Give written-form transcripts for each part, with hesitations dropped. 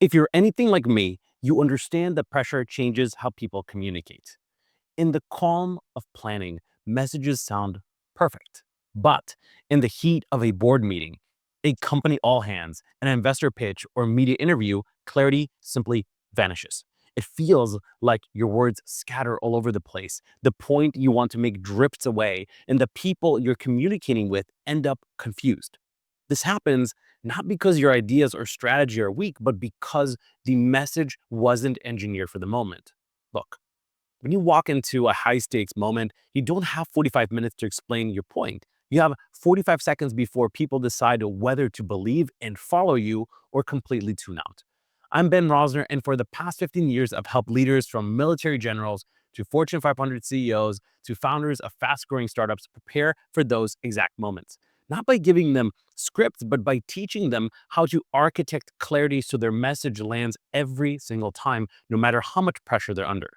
If you're anything like me, you understand that pressure changes how people communicate. In the calm of planning, messages sound perfect. But in the heat of a board meeting, a company all hands, an investor pitch, or media interview, clarity simply vanishes. It feels like your words scatter all over the place. The point you want to make drifts away, and the people you're communicating with end up confused. This happens not because your ideas or strategy are weak, but because the message wasn't engineered for the moment. Look, when you walk into a high stakes moment, you don't have 45 minutes to explain your point. You have 45 seconds before people decide whether to believe and follow you or completely tune out. I'm Ben Rosner, and for the past 15 years, I've helped leaders from military generals to Fortune 500 CEOs to founders of fast growing startups prepare for those exact moments. Not by giving them scripts, but by teaching them how to architect clarity so their message lands every single time, no matter how much pressure they're under.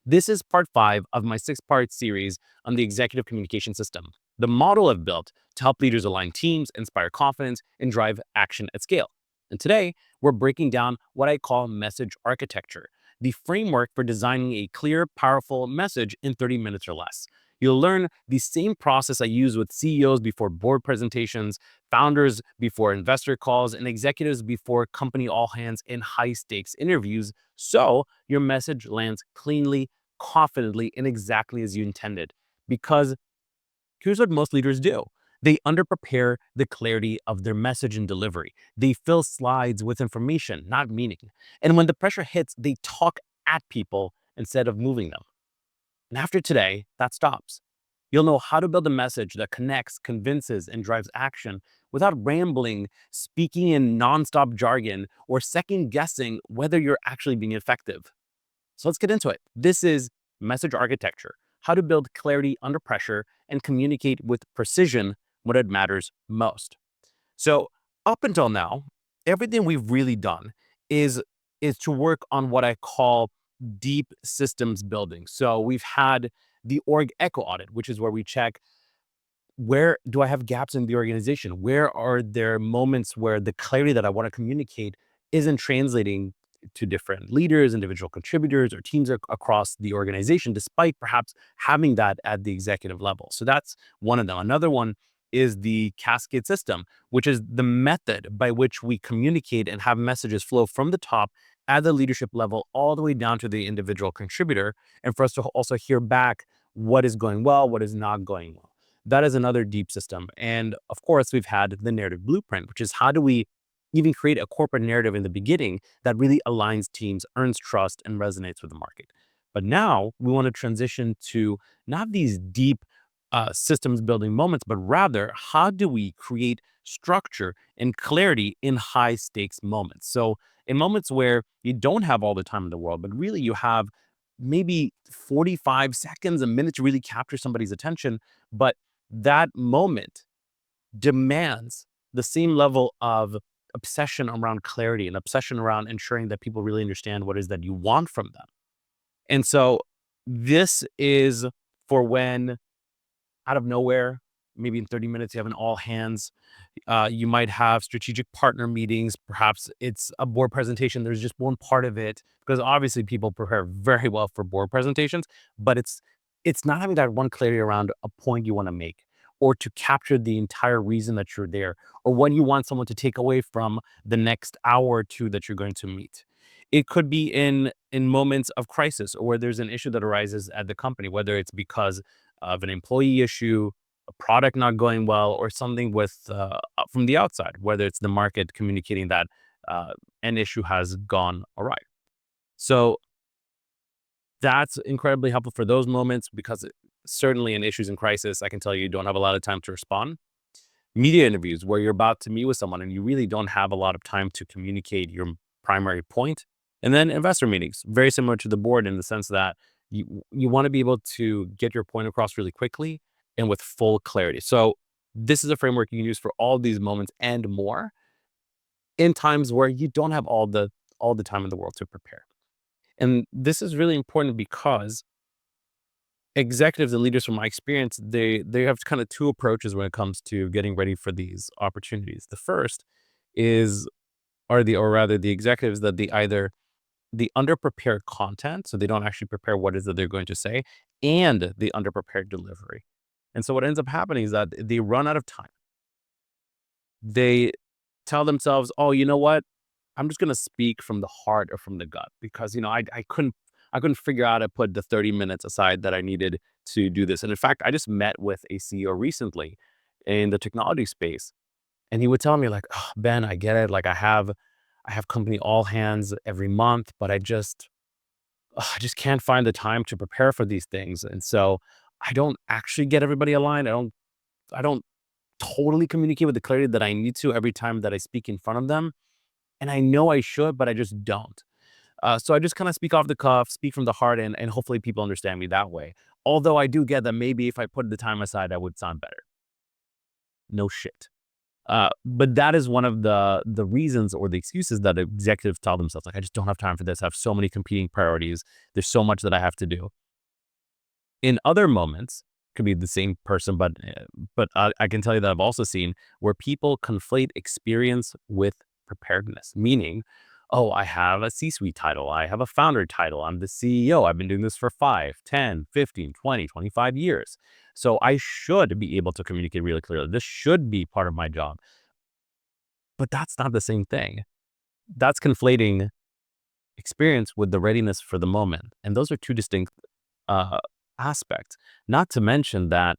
This is part 5 of my 6-part series on the executive communication system, the model I've built to help leaders align teams, inspire confidence, and drive action at scale. And today, we're breaking down what I call message architecture, the framework for designing a clear, powerful message in 30 minutes or less. You'll learn the same process I use with CEOs before board presentations, founders before investor calls, and executives before company all hands and high stakes interviews. So your message lands cleanly, confidently, and exactly as you intended. Because here's what most leaders do: they underprepare the clarity of their message and delivery. They fill slides with information, not meaning. And when the pressure hits, they talk at people instead of moving them. And after today, that stops. You'll know how to build a message that connects, convinces, and drives action without rambling, speaking in nonstop jargon, or second guessing whether you're actually being effective. So let's get into it. This is message architecture: how to build clarity under pressure and communicate with precision when it matters most. So, up until now, everything we've really done is to work on what I call deep systems building. So, we've had the org echo audit, which is where we check, where do I have gaps in the organization? Where are there moments where the clarity that I want to communicate isn't translating to different leaders, individual contributors, or teams across the organization, despite perhaps having that at the executive level? So that's one of them. Another one is the cascade system, which is the method by which we communicate and have messages flow from the top at the leadership level all the way down to the individual contributor, and for us to also hear back what is going well, what is not going well. That is another deep system. And of course, we've had the narrative blueprint, which is how do we even create a corporate narrative in the beginning that really aligns teams, earns trust, and resonates with the market. But now we want to transition to not these deep systems building moments, but rather how do we create structure and clarity in high stakes moments? So, in moments where you don't have all the time in the world, but really you have maybe 45 seconds, a minute to really capture somebody's attention, but that moment demands the same level of obsession around clarity and obsession around ensuring that people really understand what it is that you want from them. And so this is for when out of nowhere, maybe in 30 minutes, you have an all hands. You might have strategic partner meetings. Perhaps it's a board presentation. There's just one part of it, because obviously people prepare very well for board presentations, but it's not having that one clarity around a point you want to make, or to capture the entire reason that you're there, or what you want someone to take away from the next hour or two that you're going to meet. It could be in moments of crisis, or where there's an issue that arises at the company, whether it's because of an employee issue, a product not going well, or something with from the outside, whether it's the market communicating that an issue has gone awry. So that's incredibly helpful for those moments, because certainly in issues in crisis, I can tell you don't have a lot of time to respond. Media interviews where you're about to meet with someone and you really don't have a lot of time to communicate your primary point. And then investor meetings, very similar to the board in the sense that you want to be able to get your point across really quickly and with full clarity. So this is a framework you can use for all these moments and more in times where you don't have all the time in the world to prepare. And this is really important because executives and leaders, from my experience, they have kind of two approaches when it comes to getting ready for these opportunities. The first is or rather the executives that the underprepared content, so they don't actually prepare what it is that they're going to say, and the underprepared delivery. And so what ends up happening is that they run out of time. They tell themselves, "Oh, you know what? I'm just gonna speak from the heart or from the gut because, I couldn't figure out how to put the 30 minutes aside that I needed to do this." And in fact, I just met with a CEO recently in the technology space, and he would tell me like, "Oh, Ben, I get it. Like I have company all hands every month, but I just can't find the time to prepare for these things. And so I don't actually get everybody aligned. I don't totally communicate with the clarity that I need to every time that I speak in front of them. And I know I should, but I just don't. So I just kind of speak off the cuff, speak from the heart, and hopefully people understand me that way. Although I do get that maybe if I put the time aside, I would sound better. No shit. But that is one of the reasons or the excuses that executives tell themselves, like, I just don't have time for this. I have so many competing priorities. There's so much that I have to do. In other moments, could be the same person, but I can tell you that I've also seen where people conflate experience with preparedness, meaning, oh, I have a C-suite title. I have a founder title. I'm the CEO. I've been doing this for 5, 10, 15, 20, 25 years. So I should be able to communicate really clearly. This should be part of my job. But that's not the same thing. That's conflating experience with the readiness for the moment. And those are two distinct uh, aspects. Not to mention that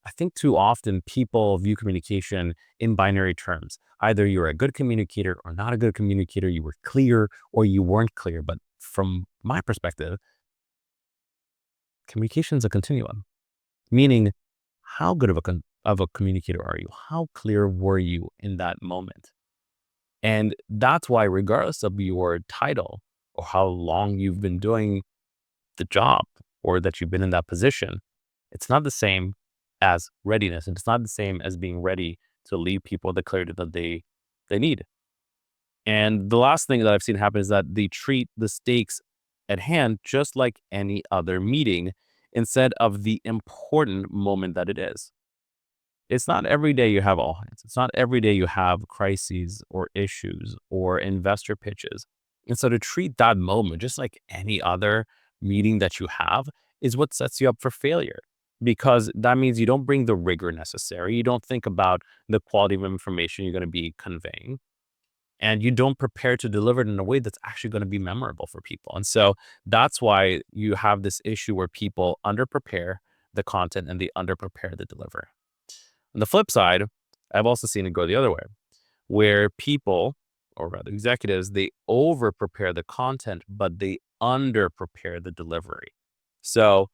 I think too often people view communication in binary terms. Either you're a good communicator or not a good communicator, you were clear or you weren't clear. But from my perspective, communication is a continuum, meaning how good of a communicator are you? How clear were you in that moment? And that's why, regardless of your title or how long you've been doing the job or that you've been in that position, it's not the same as readiness. And it's not the same as being ready to leave people the clarity that they need. And the last thing that I've seen happen is that they treat the stakes at hand just like any other meeting instead of the important moment that it is. It's not every day you have all hands. It's not every day you have crises or issues or investor pitches. And so to treat that moment just like any other meeting that you have is what sets you up for failure. Because that means you don't bring the rigor necessary. You don't think about the quality of information you're going to be conveying. And you don't prepare to deliver it in a way that's actually going to be memorable for people. And so that's why you have this issue where people underprepare the content and they underprepare the deliver. On the flip side, I've also seen it go the other way, where people, or rather executives, they over prepare the content, but they under prepare the delivery. So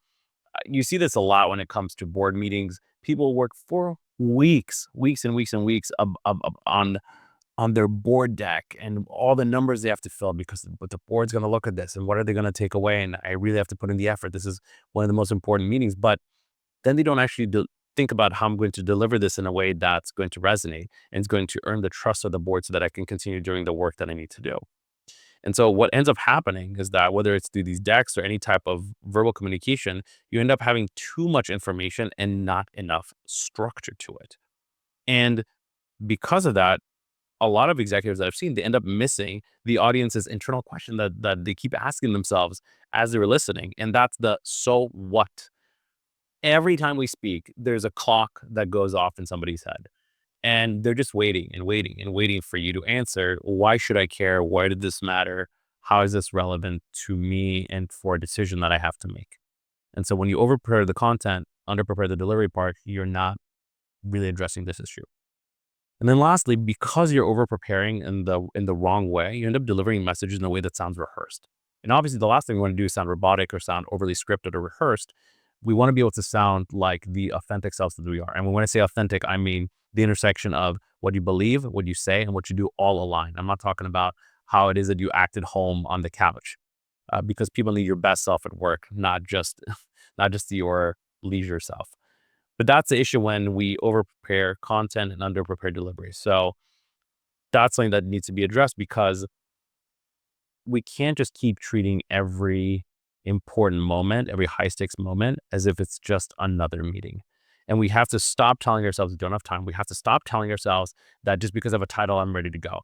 you see this a lot when it comes to board meetings. People work for weeks and weeks and weeks on their board deck and all the numbers they have to fill because but the board's going to look at this and what are they going to take away? And I really have to put in the effort. This is one of the most important meetings, but then they don't actually think about how I'm going to deliver this in a way that's going to resonate and is going to earn the trust of the board so that I can continue doing the work that I need to do. And so what ends up happening is that whether it's through these decks or any type of verbal communication, you end up having too much information and not enough structure to it. And because of that, a lot of executives that I've seen, they end up missing the audience's internal question that they keep asking themselves as they're listening. And that's the so what? Every time we speak, there's a clock that goes off in somebody's head. And they're just waiting and waiting and waiting for you to answer. Why should I care? Why did this matter? How is this relevant to me and for a decision that I have to make? And so when you over prepare the content, under prepare the delivery part, you're not really addressing this issue. And then lastly, because you're over preparing in the wrong way, you end up delivering messages in a way that sounds rehearsed. And obviously the last thing we want to do is sound robotic or sound overly scripted or rehearsed. We want to be able to sound like the authentic selves that we are. And when I say authentic, I mean the intersection of what you believe, what you say, and what you do all align. I'm not talking about how it is that you act at home on the couch, because people need your best self at work, not just not just your leisure self. But that's the issue when we over prepare content and under prepare delivery. So that's something that needs to be addressed because we can't just keep treating every important moment, every high stakes moment as if it's just another meeting. And we have to stop telling ourselves we don't have time. We have to stop telling ourselves that just because I have a title, I'm ready to go.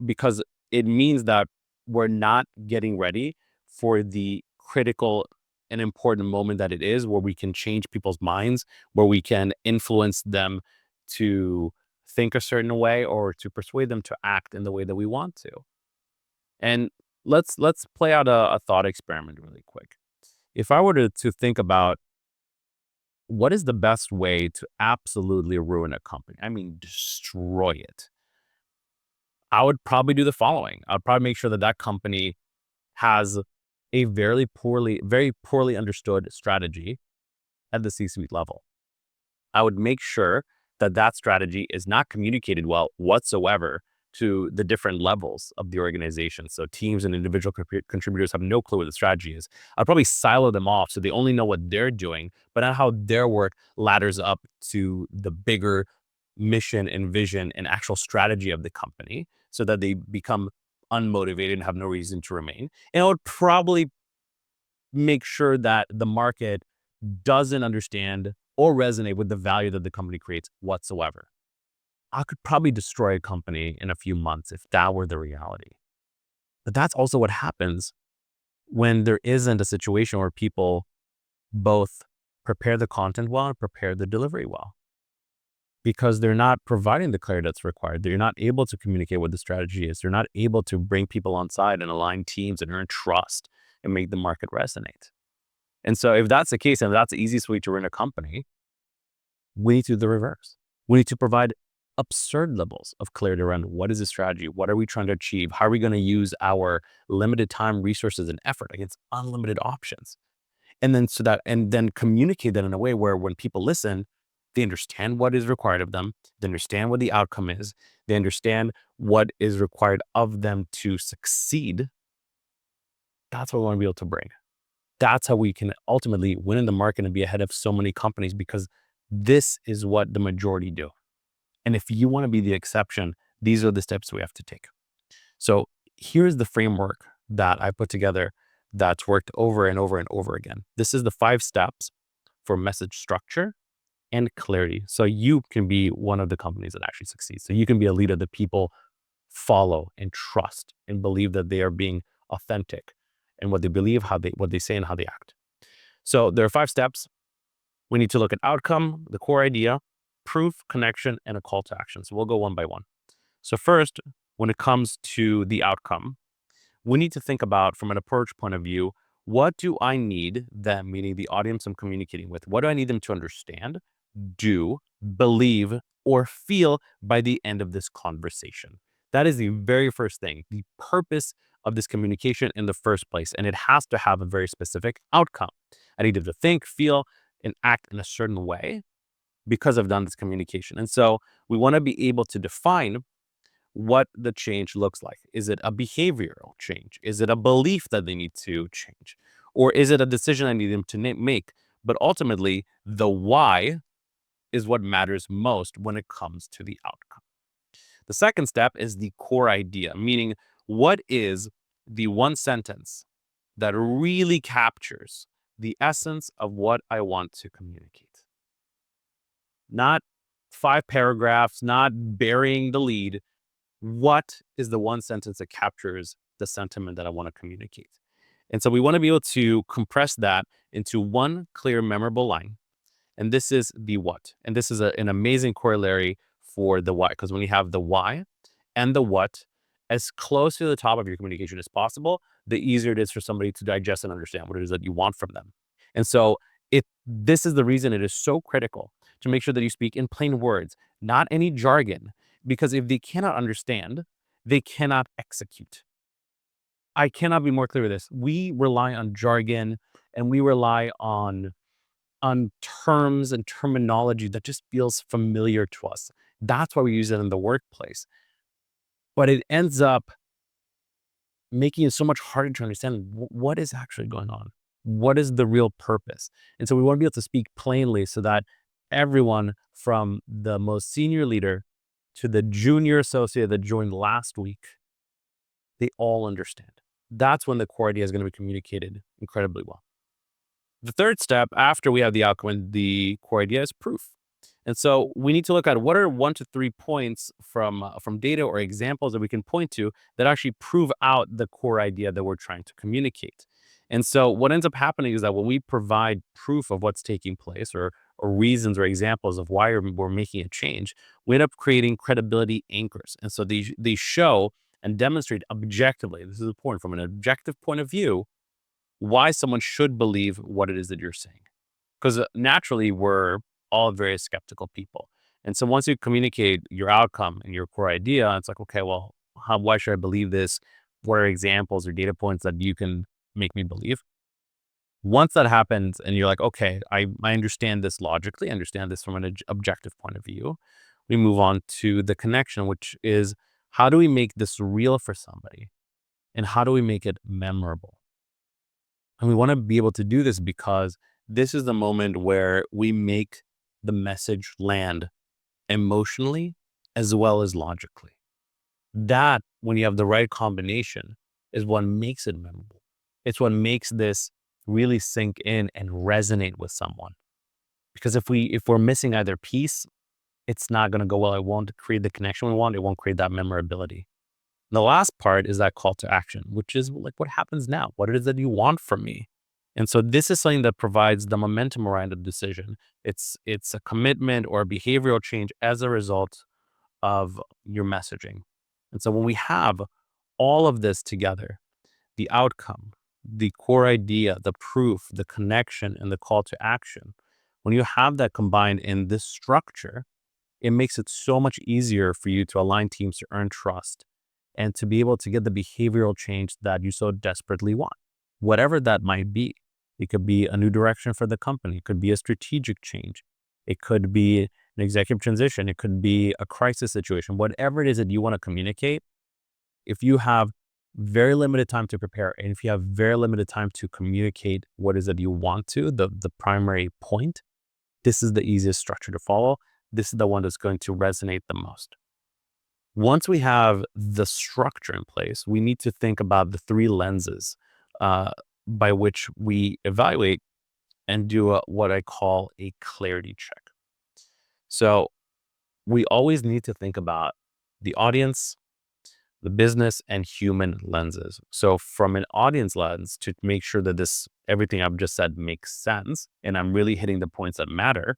because it means that we're not getting ready for the critical and important moment that it is, where we can change people's minds, where we can influence them to think a certain way or to persuade them to act in the way that we want to. And let's play out a thought experiment really quick. If I were to think about what is the best way to absolutely ruin a company, I mean destroy it, I would probably do the following. I would probably make sure that that company has a very poorly understood strategy at the C-suite level. I would make sure that that strategy is not communicated well whatsoever to the different levels of the organization. So teams and individual contributors have no clue what the strategy is. I'd probably silo them off so they only know what they're doing, but not how their work ladders up to the bigger mission and vision and actual strategy of the company, so that they become unmotivated and have no reason to remain. And I would probably make sure that the market doesn't understand or resonate with the value that the company creates whatsoever. I could probably destroy a company in a few months if that were the reality. But that's also what happens when there isn't a situation where people both prepare the content well and prepare the delivery well, because they're not providing the clarity that's required. They're not able to communicate what the strategy is. They're not able to bring people on side and align teams and earn trust and make the market resonate. And so if that's the case, and that's the easiest way to run a company, we need to do the reverse. We need to provide absurd levels of clarity around what is the strategy, what are we trying to achieve, how are we going to use our limited time, resources, and effort against unlimited options. And then communicate that in a way where when people listen, they understand what is required of them, they understand what the outcome is, they understand what is required of them to succeed. That's what we want to be able to bring. That's how we can ultimately win in the market and be ahead of so many companies, because this is what the majority do. And if you want to be the exception, these are the steps we have to take. So here's the framework that I put together that's worked over and over and over again. This is the 5 steps for message structure and clarity. So you can be one of the companies that actually succeeds. So you can be a leader that people follow and trust and believe that they are being authentic and what they believe, what they say, and how they act. So there are 5 steps. We need to look at outcome, the core idea, proof, connection, and a call to action. So we'll go one by one. So first, when it comes to the outcome, we need to think about, from an approach point of view, what do I need them, meaning the audience I'm communicating with, what do I need them to understand, do, believe, or feel by the end of this conversation? That is the very first thing, the purpose of this communication in the first place. And it has to have a very specific outcome. I need them to think, feel, and act in a certain way because I've done this communication. And so we want to be able to define what the change looks like. Is it a behavioral change? Is it a belief that they need to change? Or is it a decision I need them to make? But ultimately, the why is what matters most when it comes to the outcome. The second step is the core idea, meaning what is the one sentence that really captures the essence of what I want to communicate? Not 5 paragraphs, not burying the lead. What is the one sentence that captures the sentiment that I want to communicate? And so we want to be able to compress that into one clear, memorable line. And this is the what. And this is an amazing corollary for the why, because when you have the why and the what as close to the top of your communication as possible, the easier it is for somebody to digest and understand what it is that you want from them. And so this is the reason it is so critical to make sure that you speak in plain words, not any jargon, because if they cannot understand, they cannot execute. I cannot be more clear with this. We rely on jargon and we rely on terms and terminology that just feels familiar to us. That's why we use it in the workplace. But it ends up making it so much harder to understand what is actually going on. What is the real purpose? And so we want to be able to speak plainly so that everyone, from the most senior leader to the junior associate that joined last week, they all understand. That's when the core idea is going to be communicated incredibly well. The third step after we have the outcome and the core idea is proof. And so we need to look at what are 1 to 3 points from data or examples that we can point to that actually prove out the core idea that we're trying to communicate. And so what ends up happening is that when we provide proof of what's taking place or reasons or examples of why we're making a change, we end up creating credibility anchors. And so they show and demonstrate objectively, this is important from an objective point of view, why someone should believe what it is that you're saying. Because naturally, we're all very skeptical people. And so once you communicate your outcome and your core idea, it's like, okay, well, why should I believe this? What are examples or data points that you can make me believe? Once that happens and you're like, okay, I understand this logically, I understand this from an objective point of view, we move on to the connection, which is how do we make this real for somebody? And how do we make it memorable? And we want to be able to do this because this is the moment where we make the message land emotionally as well as logically. That, when you have the right combination, is what makes it memorable. It's what makes this really sink in and resonate with someone. Because if we're missing either piece, it's not going to go well. It won't create the connection we want. It won't create that memorability. The last part is that call to action, which is like, what happens now? What it is that you want from me? And so this is something that provides the momentum around the decision. It's a commitment or a behavioral change as a result of your messaging. And so when we have all of this together, the outcome, the core idea, the proof, the connection, and the call to action, when you have that combined in this structure, it makes it so much easier for you to align teams to earn trust and to be able to get the behavioral change that you so desperately want, whatever that might be. It could be a new direction for the company. It could be a strategic change. It could be an executive transition. It could be a crisis situation. Whatever it is that you want to communicate, if you have very limited time to prepare and if you have very limited time to communicate what is it you want to, the primary point, this is the easiest structure to follow. This is the one that's going to resonate the most. Once we have the structure in place, we need to think about the 3 lenses uh, by which we evaluate and do what I call a clarity check. So we always need to think about the audience, the business, and human lenses. So from an audience lens, to make sure that everything I've just said makes sense and I'm really hitting the points that matter,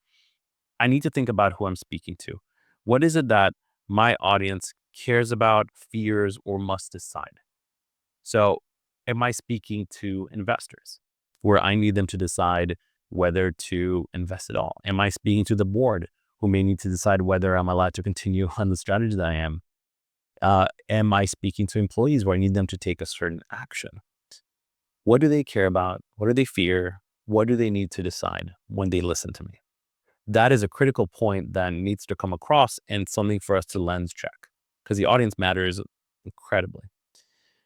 I need to think about who I'm speaking to. What is it that my audience cares about, fears, or must decide? So, am I speaking to investors where I need them to decide whether to invest at all? Am I speaking to the board who may need to decide whether I'm allowed to continue on the strategy that I am? Am I speaking to employees where I need them to take a certain action? What do they care about? What do they fear? What do they need to decide when they listen to me? That is a critical point that needs to come across and something for us to lens check because the audience matters incredibly.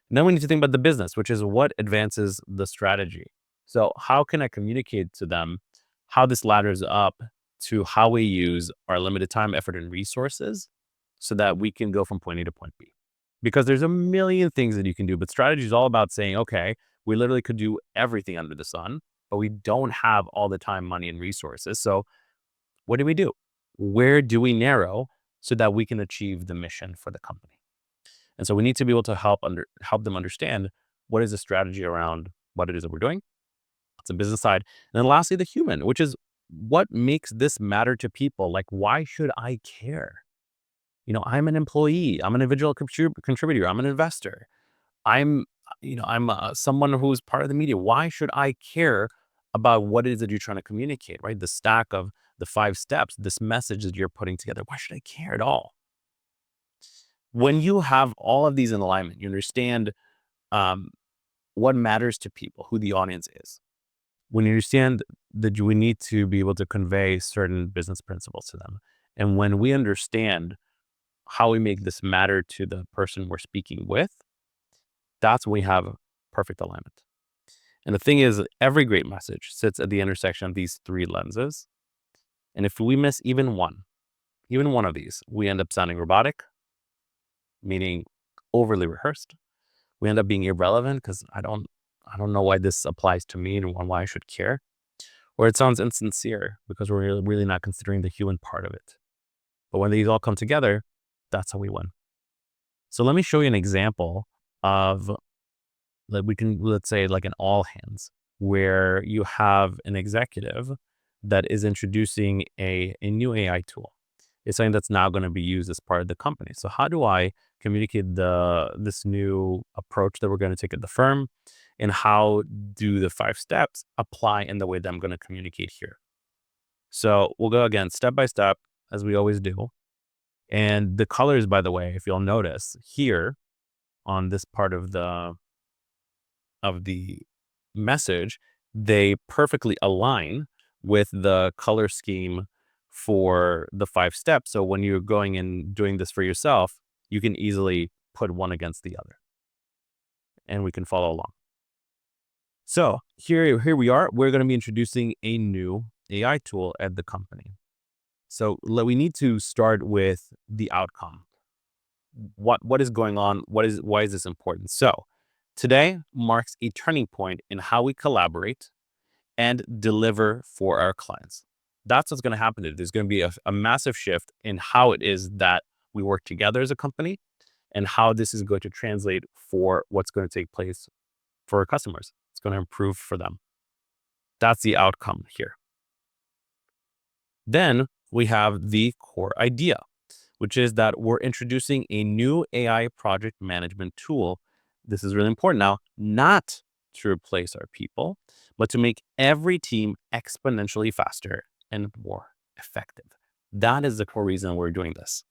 And then we need to think about the business, which is what advances the strategy. So, how can I communicate to them how this ladders up to how we use our limited time, effort, and resources so that we can go from point A to point B? Because there's a million things that you can do, but strategy is all about saying, okay, we literally could do everything under the sun, but we don't have all the time, money, and resources. So, what do we do? Where do we narrow so that we can achieve the mission for the company? And so we need to be able to help them understand what is the strategy around what it is that we're doing. It's a business side. And then lastly, the human, which is what makes this matter to people? Like, why should I care? I'm an employee. I'm an individual contributor. I'm an investor. I'm someone who's part of the media. Why should I care about what it is that you're trying to communicate, right? The stack of the 5 steps, this message that you're putting together. Why should I care at all? When you have all of these in alignment, you understand um, what matters to people, who the audience is. When you understand that we need to be able to convey certain business principles to them. And when we understand how we make this matter to the person we're speaking with, that's when we have perfect alignment. And the thing is, every great message sits at the intersection of these 3 lenses. And if we miss even one of these, we end up sounding robotic, meaning overly rehearsed. We end up being irrelevant because I don't know why this applies to me and why I should care. or it sounds insincere because we're really not considering the human part of it. But when these all come together, that's how we win. So let me show you an example of that we can, let's say, like an all hands, where you have an executive that is introducing a new AI tool. It's something that's now going to be used as part of the company. So how do I communicate this new approach that we're going to take at the firm, and how do the 5 steps apply in the way that I'm going to communicate here? So we'll go again step by step as we always do. And the colors, by the way, if you'll notice here on this part of the message, they perfectly align with the color scheme for the 5 steps. So when you're going and doing this for yourself, you can easily put one against the other and we can follow along. So here we are. We're going to be introducing a new AI tool at the company. So we need to start with the outcome. What is going on? Why is this important? So today marks a turning point in how we collaborate and deliver for our clients. That's what's going to happen. There's going to be a massive shift in how it is that we work together as a company, and how this is going to translate for what's going to take place for our customers. It's going to improve for them. That's the outcome here. Then we have the core idea, which is that we're introducing a new AI project management tool. This is really important now, not to replace our people, but to make every team exponentially faster and more effective. That is the core reason we're doing this.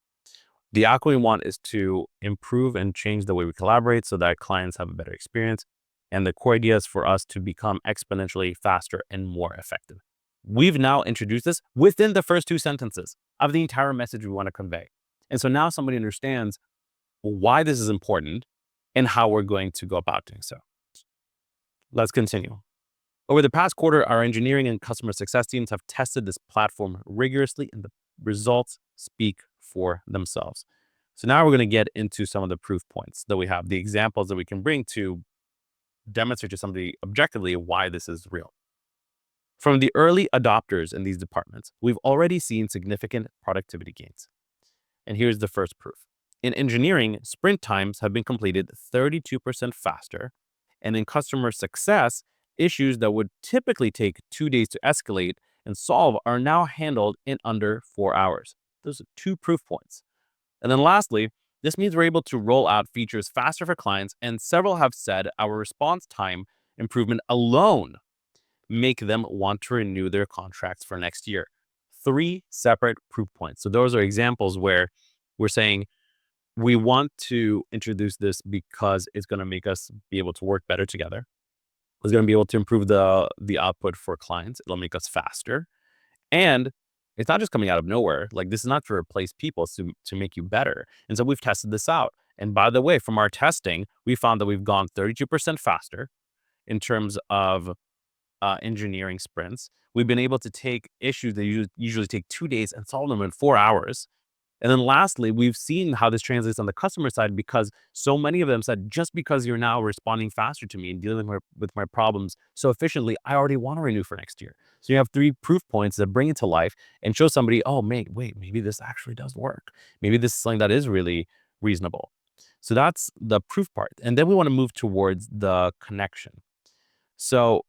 The outcome we want is to improve and change the way we collaborate so that clients have a better experience. And the core idea is for us to become exponentially faster and more effective. We've now introduced this within the first 2 sentences of the entire message we want to convey. And so now somebody understands why this is important and how we're going to go about doing so. Let's continue. Over the past quarter, our engineering and customer success teams have tested this platform rigorously, and the results speak for themselves. So now we're going to get into some of the proof points that we have, the examples that we can bring to demonstrate to somebody objectively why this is real. From the early adopters in these departments, we've already seen significant productivity gains. And here's the first proof. In engineering, sprint times have been completed 32% faster, and in customer success, issues that would typically take 2 days to escalate and solve are now handled in under 4 hours. Those are 2 proof points. And then lastly, this means we're able to roll out features faster for clients, and several have said our response time improvement alone make them want to renew their contracts for next year. 3 separate proof points. So those are examples where we're saying we want to introduce this because it's going to make us be able to work better together. It's going to be able to improve the output for clients. It'll make us faster. And it's not just coming out of nowhere. Like, this is not to replace people, it's to make you better. And so we've tested this out. And by the way, from our testing, we found that we've gone 32% faster in terms of engineering sprints. We've been able to take issues that usually take 2 days and solve them in 4 hours. And then lastly, we've seen how this translates on the customer side, because so many of them said, just because you're now responding faster to me and dealing with my problems so efficiently, I already want to renew for next year. So you have 3 proof points that bring it to life and show somebody, oh, wait, maybe this actually does work. Maybe this is something that is really reasonable. So that's the proof part. And then we want to move towards the connection. So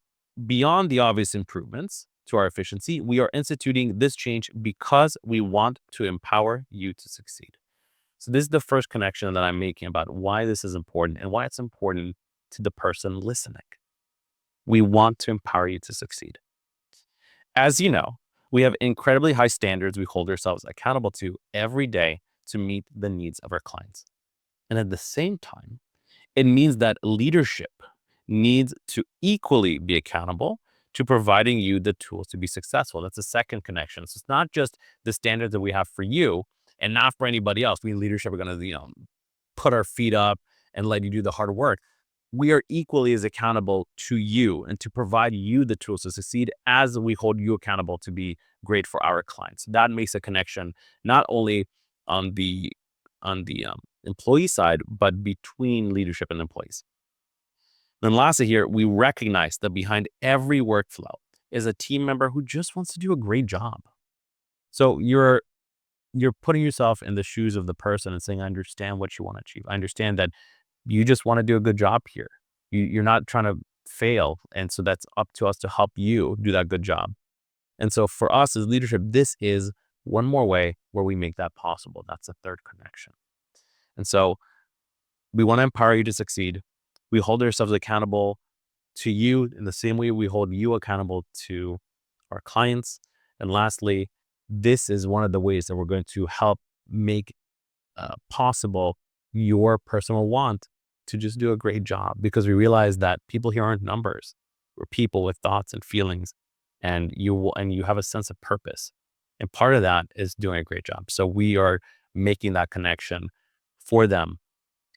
beyond the obvious improvements to our efficiency, we are instituting this change because we want to empower you to succeed. So this is the first connection that I'm making about why this is important and why it's important to the person listening. We want to empower you to succeed. As you know, we have incredibly high standards we hold ourselves accountable to every day to meet the needs of our clients. And at the same time, it means that leadership needs to equally be accountable to providing you the tools to be successful. That's the second connection. So it's not just the standards that we have for you and not for anybody else. We in leadership are going to, put our feet up and let you do the hard work. We are equally as accountable to you and to provide you the tools to succeed as we hold you accountable to be great for our clients. That makes a connection not only on the employee side, but between leadership and employees. Then lastly here, we recognize that behind every workflow, is a team member who just wants to do a great job. So you're putting yourself in the shoes of the person and saying, I understand what you want to achieve. I understand that you just want to do a good job here. You're not trying to fail. And so that's up to us to help you do that good job. And so for us as leadership, this is one more way where we make that possible. That's the third connection. And so we want to empower you to succeed. We hold ourselves accountable to you in the same way we hold you accountable to our clients. And lastly, this is one of the ways that we're going to help make possible your personal want to just do a great job, because we realize that people here aren't numbers. We're people with thoughts and feelings, and you have a sense of purpose. And part of that is doing a great job. So we are making that connection for them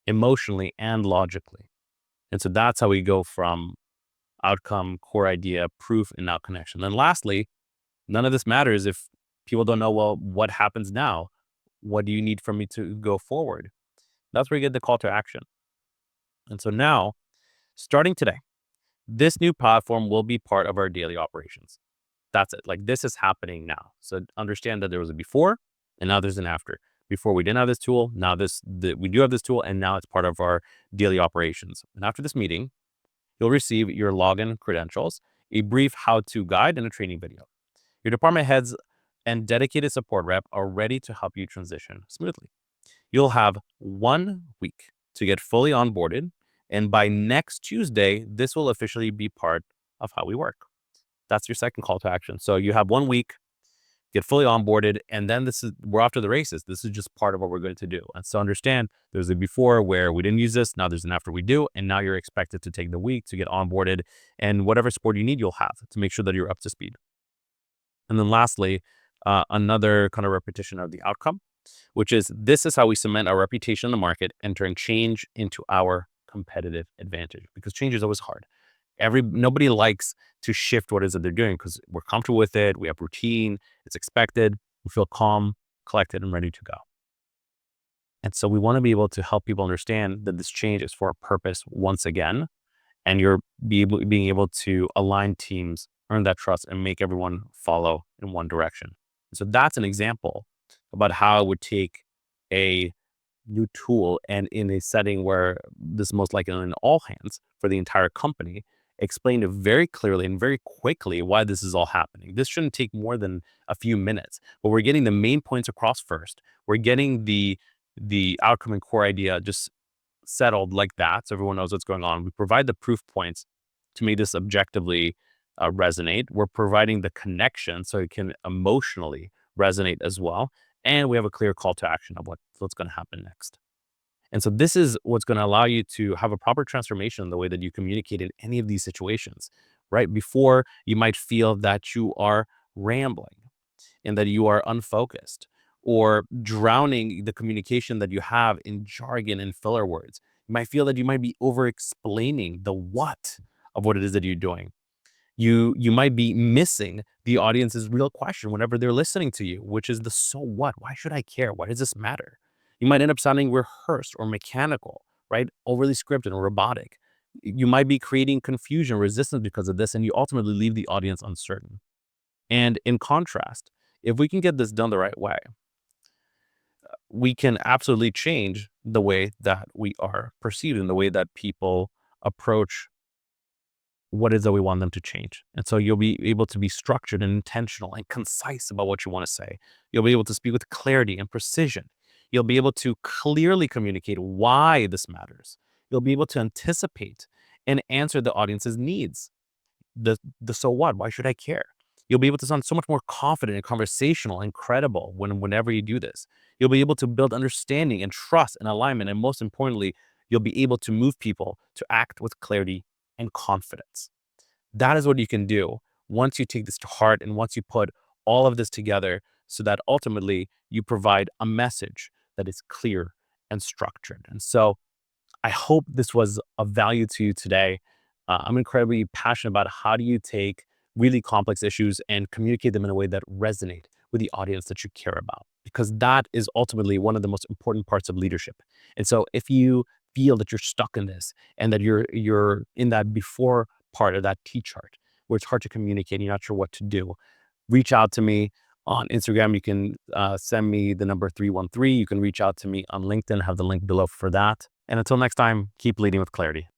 emotionally and logically. And so that's how we go from outcome, core idea, proof, and now connection. Then lastly, none of this matters if people don't know, well, what happens now? What do you need from me to go forward? That's where you get the call to action. And so now, starting today, this new platform will be part of our daily operations. That's it. Like, this is happening now. So understand that there was a before and now there's an after. Before we didn't have this tool. Now we do have this tool, and now it's part of our daily operations. And after this meeting, you'll receive your login credentials, a brief how-to guide, and a training video. Your department heads and dedicated support rep are ready to help you transition smoothly. You'll have 1 week to get fully onboarded, and by next Tuesday, this will officially be part of how we work. That's your second call to action. So you have 1 week, get fully onboarded, and then we're off to the races. This is just part of what we're going to do. And so understand, there's a before where we didn't use this, now there's an after we do, and now you're expected to take the week to get onboarded, and whatever support you need, you'll have to make sure that you're up to speed. And then lastly, another kind of repetition of the outcome, which is, this is how we cement our reputation in the market and turn change into our competitive advantage, because change is always hard. Nobody likes to shift what it is that they're doing because we're comfortable with it. We have routine. It's expected. We feel calm, collected, and ready to go. And so we want to be able to help people understand that this change is for a purpose once again, and being able to align teams, earn that trust, and make everyone follow in one direction. So that's an example about how I would take a new tool, and in a setting where this is most likely in all hands for the entire company, explain it very clearly and very quickly why this is all happening. This shouldn't take more than a few minutes, but we're getting the main points across first. We're getting the outcome and core idea just settled like that, so everyone knows what's going on. We provide the proof points to make this objectively resonate. We're providing the connection so it can emotionally resonate as well. And we have a clear call to action of what's going to happen next. And so this is what's going to allow you to have a proper transformation in the way that you communicate in any of these situations. Right before, you might feel that you are rambling and that you are unfocused or drowning the communication that you have in jargon and filler words. You might feel that you might be over explaining the what of what it is that you're doing. You might be missing the audience's real question whenever they're listening to you, which is the so what? Why should I care? Why does this matter? You might end up sounding rehearsed or mechanical, right? Overly scripted or robotic. You might be creating confusion, resistance because of this, and you ultimately leave the audience uncertain. And in contrast, if we can get this done the right way, we can absolutely change the way that we are perceived and the way that people approach what is that we want them to change. And so you'll be able to be structured and intentional and concise about what you want to say. You'll be able to speak with clarity and precision. You'll be able to clearly communicate why this matters. You'll be able to anticipate and answer the audience's needs. The so what? Why should I care? You'll be able to sound so much more confident and conversational and credible whenever you do this. You'll be able to build understanding and trust and alignment. And most importantly, you'll be able to move people to act with clarity and confidence. That is what you can do once you take this to heart and once you put all of this together so that ultimately you provide a message that is clear and structured. And so I hope this was of value to you today. I'm incredibly passionate about how do you take really complex issues and communicate them in a way that resonate with the audience that you care about, because that is ultimately one of the most important parts of leadership. And so if you feel that you're stuck in this and that you're in that before part of that T chart, where it's hard to communicate, you're not sure what to do, reach out to me on Instagram. You can send me the number 313. You can reach out to me on LinkedIn, have the link below for that. And until next time, keep leading with clarity.